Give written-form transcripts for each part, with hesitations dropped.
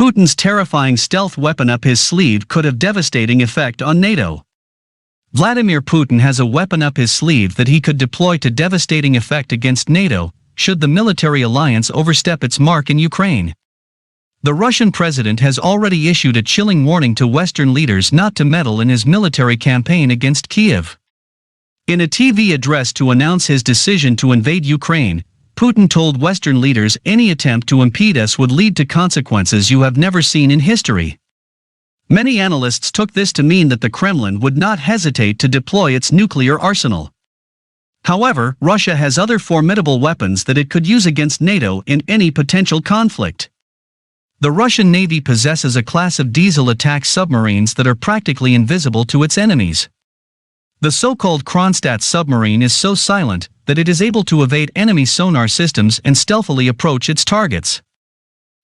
Putin's terrifying stealth weapon up his sleeve could have devastating effect on NATO. Vladimir Putin has a weapon up his sleeve that he could deploy to devastating effect against NATO, should the military alliance overstep its mark in Ukraine. The Russian president has already issued a chilling warning to Western leaders not to meddle in his military campaign against Kyiv. In a TV address to announce his decision to invade Ukraine, Putin told Western leaders any attempt to impede us would lead to consequences you have never seen in history. Many analysts took this to mean that the Kremlin would not hesitate to deploy its nuclear arsenal. However, Russia has other formidable weapons that it could use against NATO in any potential conflict. The Russian Navy possesses a class of diesel attack submarines that are practically invisible to its enemies. The so-called Kronstadt submarine is so silent that it is able to evade enemy sonar systems and stealthily approach its targets.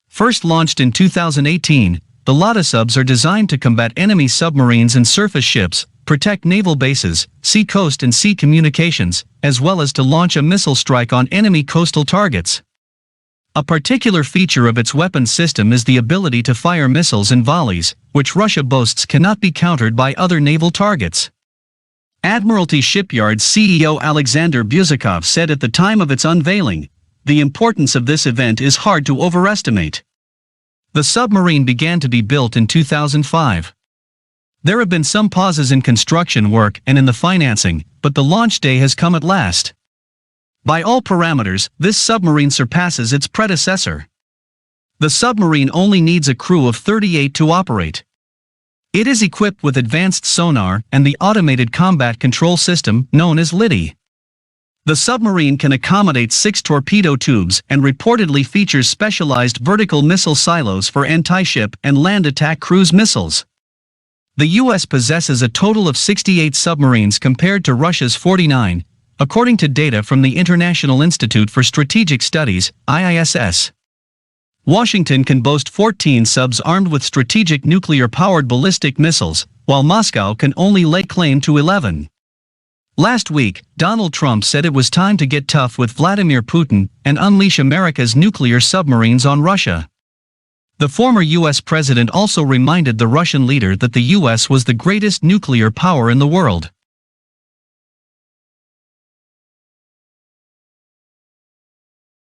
First launched in 2018, the VLADIMIR are designed to combat enemy submarines and surface ships, protect naval bases, sea coast and sea communications, as well as to launch a missile strike on enemy coastal targets. A particular feature of its weapons system is the ability to fire missiles in volleys, which Russia boasts cannot be countered by other naval targets. Admiralty Shipyard's CEO Alexander Buzikov said at the time of its unveiling, "The importance of this event is hard to overestimate." The submarine began to be built in 2005. There have been some pauses in construction work and in the financing, but the launch day has come at last. By all parameters, this submarine surpasses its predecessor. The submarine only needs a crew of 38 to operate. It is equipped with advanced sonar and the automated combat control system known as VLADIMIR. The submarine can accommodate 6 torpedo tubes and reportedly features specialized vertical missile silos for anti-ship and land attack cruise missiles. The U.S. possesses a total of 68 submarines compared to Russia's 49, according to data from the International Institute for Strategic Studies, IISS. Washington can boast 14 subs armed with strategic nuclear-powered ballistic missiles, while Moscow can only lay claim to 11. Last week, Donald Trump said it was time to get tough with Vladimir Putin and unleash America's nuclear submarines on Russia. The former U.S. president also reminded the Russian leader that the U.S. was the greatest nuclear power in the world.